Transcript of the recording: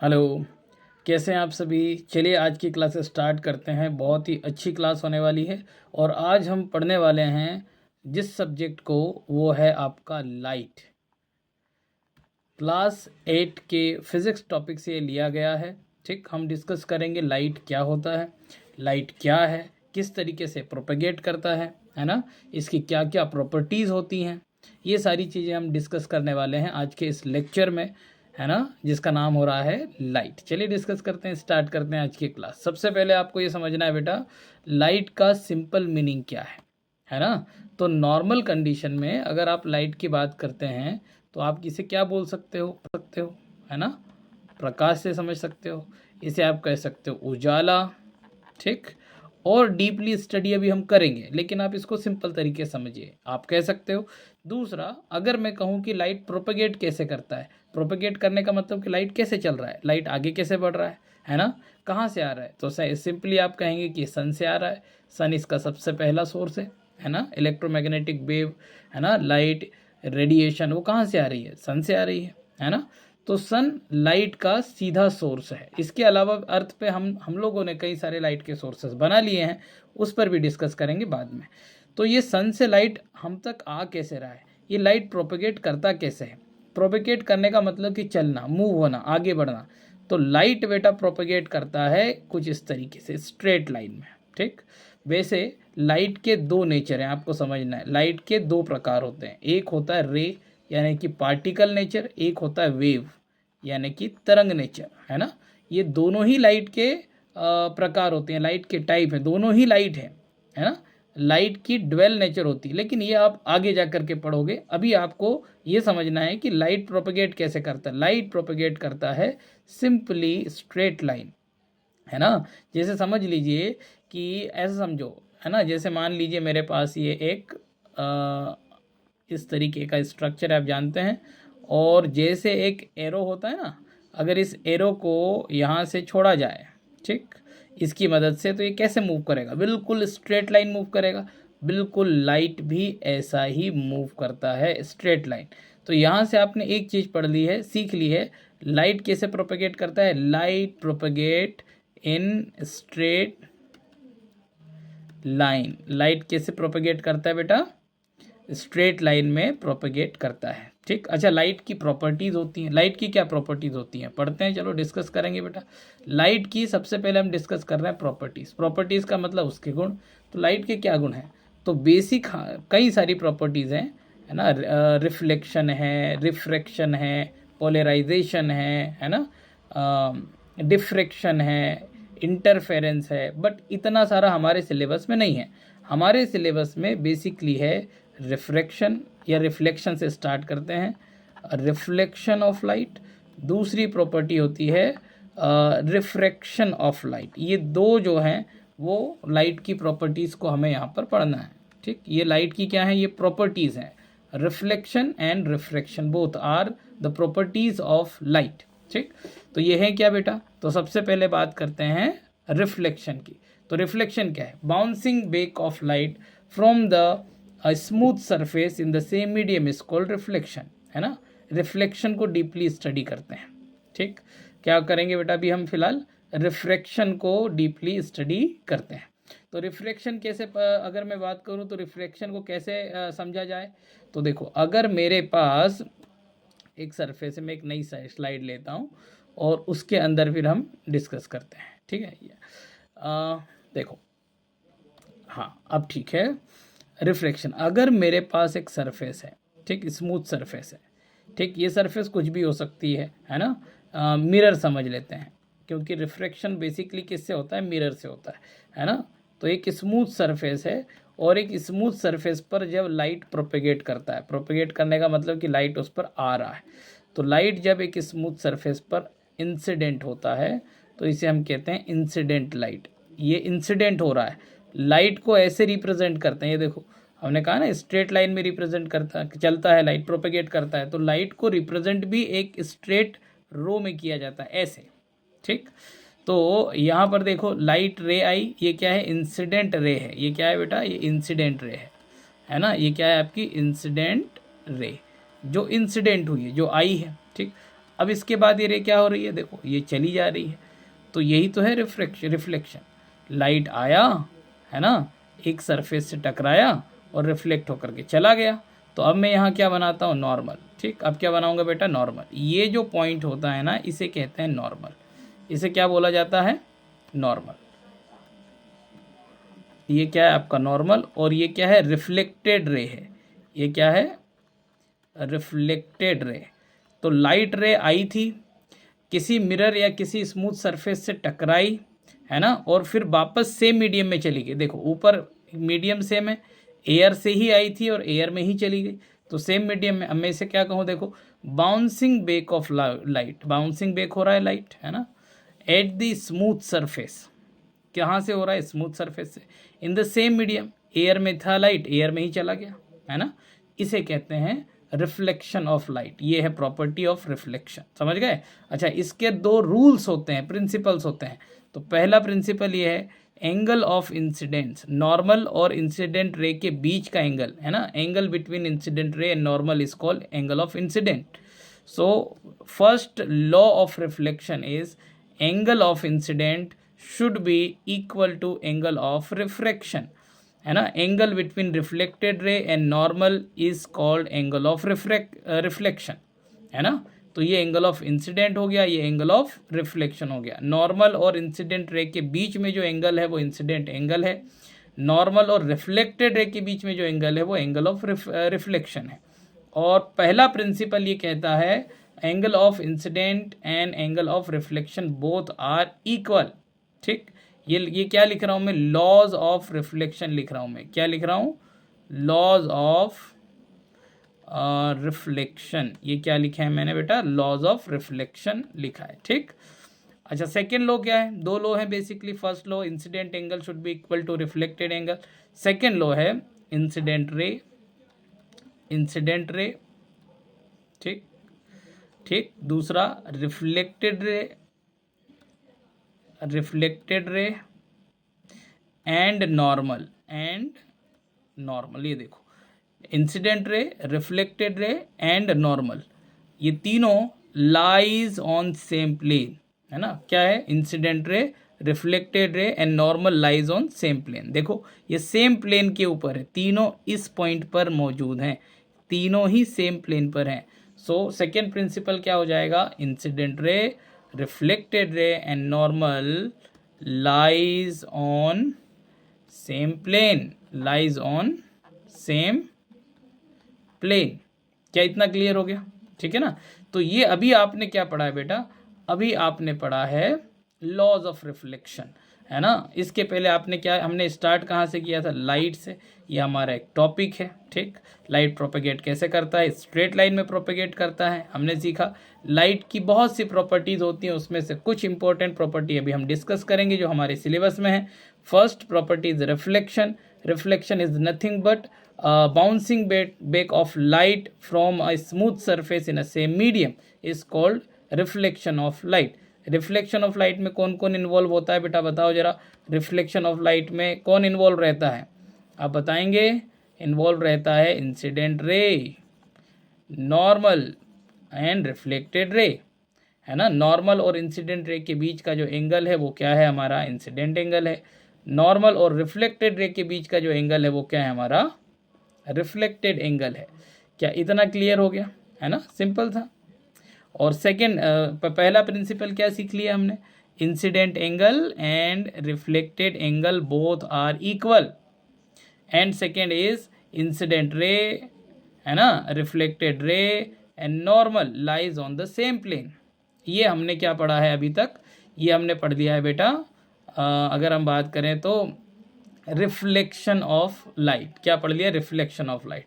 Hello, कैसे हैं आप सभी। चलिए आज की क्लास स्टार्ट करते हैं। बहुत ही अच्छी क्लास होने वाली है और आज हम पढ़ने वाले हैं जिस सब्जेक्ट को, वो है आपका लाइट। क्लास 8 के फिज़िक्स टॉपिक से ये लिया गया है। ठीक, हम डिस्कस करेंगे लाइट क्या होता है, लाइट क्या है, किस तरीके से प्रोपेगेट करता है ना, इसकी क्या क्या प्रॉपर्टीज़ होती हैं, ये सारी चीज़ें हम डिस्कस करने वाले हैं आज के इस लेक्चर में, है ना, जिसका नाम हो रहा है लाइट। चलिए डिस्कस करते हैं, स्टार्ट करते हैं आज की क्लास। सबसे पहले आपको ये समझना है बेटा, लाइट का सिंपल मीनिंग क्या है ना। तो नॉर्मल कंडीशन में अगर आप लाइट की बात करते हैं तो आप इसे क्या बोल सकते हो, है ना, प्रकाश से समझ सकते हो। इसे आप कह सकते हो उजाला। ठीक, और डीपली स्टडी अभी हम करेंगे, लेकिन आप इसको सिंपल तरीके से समझिए, आप कह सकते हो। दूसरा, अगर मैं कहूँ कि लाइट प्रोपेगेट कैसे करता है, प्रोपेगेट करने का मतलब कि लाइट कैसे चल रहा है, लाइट आगे कैसे बढ़ रहा है ना, कहाँ से आ रहा है, तो सिंपली आप कहेंगे कि सन से आ रहा है। सन इसका सबसे पहला सोर्स है ना, इलेक्ट्रोमैग्नेटिक वेव, है ना, लाइट रेडिएशन वो कहाँ से आ रही है, सन से आ रही है ना। तो सन लाइट का सीधा सोर्स है। इसके अलावा अर्थ पे हम लोगों ने कई सारे लाइट के सोर्सेस बना लिए हैं, उस पर भी डिस्कस करेंगे बाद में। तो ये सन से लाइट हम तक आ कैसे रहा है, ये लाइट प्रोपेगेट करता कैसे है। प्रोपेगेट करने का मतलब कि चलना, मूव होना, आगे बढ़ना। तो लाइट बेटा प्रोपेगेट करता है कुछ इस तरीके से, स्ट्रेट लाइन में। ठीक, वैसे लाइट के दो नेचर हैं, आपको समझना है। लाइट के दो प्रकार होते हैं, एक होता है रे यानी कि पार्टिकल नेचर, एक होता है वेव यानी कि तरंग नेचर, है ना। ये दोनों ही लाइट के प्रकार होते हैं, लाइट के टाइप हैं, दोनों ही लाइट है ना। लाइट की ड्वेल नेचर होती है, लेकिन ये आप आगे जा कर के पढ़ोगे। अभी आपको ये समझना है कि लाइट प्रोपेगेट कैसे करता है। लाइट प्रोपेगेट करता है सिंपली स्ट्रेट लाइन, है ना। जैसे समझ लीजिए कि ऐसा समझो, है ना, जैसे मान लीजिए मेरे पास ये एक इस तरीके का स्ट्रक्चर आप जानते हैं, और जैसे एक एरो होता है ना, अगर इस एरो को यहाँ से छोड़ा जाए, ठीक, इसकी मदद से, तो ये कैसे मूव करेगा, बिल्कुल स्ट्रेट लाइन मूव करेगा। बिल्कुल लाइट भी ऐसा ही मूव करता है, स्ट्रेट लाइन। तो यहाँ से आपने एक चीज़ पढ़ ली है, सीख ली है, लाइट कैसे प्रोपेगेट करता है। Light propagate in straight line. Light कैसे प्रोपेगेट करता है बेटा, स्ट्रेट लाइन में प्रोपेगेट करता है। ठीक, अच्छा, लाइट की प्रॉपर्टीज़ होती हैं। लाइट की क्या प्रॉपर्टीज़ होती हैं, पढ़ते हैं, चलो डिस्कस करेंगे बेटा। लाइट की सबसे पहले हम डिस्कस कर रहे हैं प्रॉपर्टीज़। प्रॉपर्टीज़ का मतलब उसके गुण। तो लाइट के क्या गुण हैं, तो बेसिक कई सारी प्रॉपर्टीज़ हैं, है ना। रिफ्लेक्शन है, रिफ्रैक्शन है, पोलराइजेशन है ना, डिफ्रैक्शन है, इंटरफेरेंस है। बट इतना सारा हमारे सिलेबस में नहीं है। हमारे सिलेबस में बेसिकली है रिफ्रैक्शन या रिफ्लेक्शन से स्टार्ट करते हैं, रिफ्लेक्शन ऑफ लाइट। दूसरी प्रॉपर्टी होती है रिफ्रैक्शन ऑफ लाइट। ये दो जो हैं वो लाइट की प्रॉपर्टीज़ को हमें यहाँ पर पढ़ना है। ठीक, ये लाइट की क्या है, ये प्रॉपर्टीज़ हैं। Reflection and refraction both are the properties of light. ठीक, तो ये है क्या बेटा, तो सबसे पहले बात करते हैं रिफ्लेक्शन की। तो रिफ्लेक्शन क्या है, bouncing back of light from the smooth surface in the same medium is called reflection, है ना। रिफ्लेक्शन को डीपली स्टडी करते हैं। ठीक, क्या करेंगे बेटा, अभी हम फिलहाल रिफ्रैक्शन को डीपली स्टडी करते हैं। तो रिफ्रैक्शन कैसे, अगर मैं बात करूं तो रिफ्रैक्शन को कैसे समझा जाए। तो देखो, अगर मेरे पास एक सरफेस है, मैं एक नई स्लाइड लेता हूँ और उसके अंदर फिर हम डिस्कस करते हैं। ठीक है, देखो, हाँ अब ठीक है। रिफ्लेक्शन, अगर मेरे पास एक सरफेस है, ठीक, स्मूथ सरफेस है, ठीक, ये सरफेस कुछ भी हो सकती है ना। मिरर समझ लेते हैं, क्योंकि रिफ्रैक्शन बेसिकली किससे होता है, मिरर से होता है ना। तो एक स्मूथ सरफेस है, और एक स्मूथ सरफेस पर जब लाइट प्रोपेगेट करता है, प्रोपेगेट करने का मतलब कि लाइट उस पर आ रहा है, तो लाइट जब एक स्मूथ सरफेस पर इंसिडेंट होता है तो इसे हम कहते हैं इंसिडेंट लाइट। ये इंसिडेंट हो रहा है, लाइट को ऐसे रिप्रेजेंट करते हैं, ये देखो हमने कहा ना स्ट्रेट लाइन में रिप्रेजेंट करता चलता है, लाइट प्रोपेगेट करता है, तो लाइट को रिप्रेजेंट भी एक स्ट्रेट रो में किया जाता है ऐसे। ठीक, तो यहाँ पर देखो लाइट रे आई, ये क्या है, इंसिडेंट रे है। ये क्या है बेटा, ये इंसिडेंट रे है ना। ये क्या है आपकी इंसिडेंट रे, जो इंसिडेंट हुई है, जो आई है। ठीक, अब इसके बाद ये रे क्या हो रही है, देखो ये चली जा रही है, तो यही तो है रिफ्लेक्शन। लाइट आया है ना, एक सरफेस से टकराया और रिफ्लेक्ट होकर के चला गया। तो अब मैं यहाँ क्या बनाता हूँ, नॉर्मल। ठीक, अब क्या बनाऊंगा बेटा, नॉर्मल। ये जो पॉइंट होता है ना, इसे कहते हैं नॉर्मल। इसे क्या बोला जाता है, नॉर्मल। ये क्या है आपका नॉर्मल, और ये क्या है, रिफ्लेक्टेड रे है। ये क्या है, रिफ्लेक्टेड रे। तो लाइट रे आई थी, किसी मिरर या किसी स्मूथ सरफेस से टकराई, है ना, और फिर वापस सेम मीडियम में चली गई। देखो ऊपर मीडियम सेम है, एयर से ही आई थी और एयर में ही चली गई, तो सेम मीडियम में। अब मैं इसे क्या कहूँ, देखो bouncing back of light, bouncing back हो रहा है लाइट, है ना, एट द स्मूथ सरफेस। कहाँ से हो रहा है, स्मूथ सरफेस से, in the same medium. Air में था लाइट, एयर में ही चला गया, है ना। इसे कहते हैं रिफ्लेक्शन ऑफ लाइट। ये है प्रॉपर्टी ऑफ रिफ्लेक्शन, समझ गए। अच्छा, इसके दो रूल्स होते हैं, प्रिंसिपल्स होते हैं। तो पहला प्रिंसिपल ये है, एंगल ऑफ इंसिडेंट्स, नॉर्मल और इंसिडेंट रे के बीच का एंगल, है ना, angle between incident ray and normal is called angle of incident. So first law of reflection is angle of incident should be equal to angle of refraction, है ना। Angle between reflected ray and normal is called angle of reflection, है ना। तो ये angle of incident हो गया, ये angle of reflection हो गया। नॉर्मल और इंसिडेंट रे के बीच में जो एंगल है वो इंसिडेंट एंगल है, नॉर्मल और रिफ्लेक्टेड रे के बीच में जो एंगल है वो एंगल ऑफ रिफ्लेक्शन है। और पहला प्रिंसिपल ये कहता है, angle of incident and angle of reflection both are equal. ठीक, ये क्या लिख रहा हूँ मैं, लॉज ऑफ रिफ्लेक्शन लिख रहा हूँ मैं। क्या लिख रहा हूँ, लॉज ऑफ रिफ्लेक्शन। ये क्या लिखा है मैंने बेटा, लॉज ऑफ रिफ्लेक्शन लिखा है। ठीक, अच्छा, सेकेंड लॉ क्या है, दो लॉ है basically. First law, incident angle should be equal to reflected angle. Second law है इंसिडेंट रे, इंसिडेंट रे। ठीक ठीक, दूसरा reflected ray, reflected ray and normal, and normal. ये देखो, incident ray, reflected ray and normal, ये तीनों lies on same plane, है ना। क्या है, incident ray, reflected ray and normal lies on same plane. देखो ये सेम प्लेन के ऊपर है, तीनों इस पॉइंट पर मौजूद हैं, तीनों ही सेम प्लेन पर हैं। सो सेकेंड प्रिंसिपल क्या हो जाएगा, incident ray, reflected ray and normal lies on same plane, lies on same plane. क्या इतना क्लियर हो गया, ठीक है ना। तो ये अभी आपने क्या पढ़ा है बेटा, अभी आपने पढ़ा है लॉज ऑफ रिफ्लेक्शन, है ना। इसके पहले आपने क्या, हमने स्टार्ट कहाँ से किया था, लाइट से। ये हमारा एक टॉपिक है, ठीक। लाइट प्रोपेगेट कैसे करता है, स्ट्रेट लाइन में प्रोपेगेट करता है, हमने सीखा। लाइट की बहुत सी प्रॉपर्टीज़ होती हैं, उसमें से कुछ इंपॉर्टेंट प्रॉपर्टी अभी हम डिस्कस करेंगे जो हमारे सिलेबस में है। First property is reflection. Reflection is nothing but bouncing back of light from a smooth surface in a same medium is called reflection of light. Reflection of light में कौन कौन इन्वॉल्व होता है बेटा, बताओ जरा। रिफ्लेक्शन ऑफ लाइट में कौन इन्वॉल्व रहता है, आप बताएंगे। इन्वॉल्व रहता है इंसिडेंट रे, नॉर्मल एंड रिफ्लेक्टेड रे, है ना। नॉर्मल और इंसिडेंट रे के बीच का जो एंगल है वो क्या है, हमारा इंसिडेंट एंगल है। नॉर्मल और रिफ्लेक्टेड रे के बीच का जो एंगल है वो क्या है, हमारा रिफ्लेक्टेड एंगल है। क्या इतना क्लियर हो गया, है ना, सिंपल था। और सेकेंड, पहला प्रिंसिपल क्या सीख लिया हमने, incident angle and reflected angle both are equal. And second is incident ray, है ना, reflected ray and normal lies on the same plane. ये हमने क्या पढ़ा है अभी तक, ये हमने पढ़ लिया है बेटा। अगर हम बात करें तो रिफ्लेक्शन ऑफ लाइट, क्या पढ़ लिया, रिफ्लेक्शन ऑफ लाइट।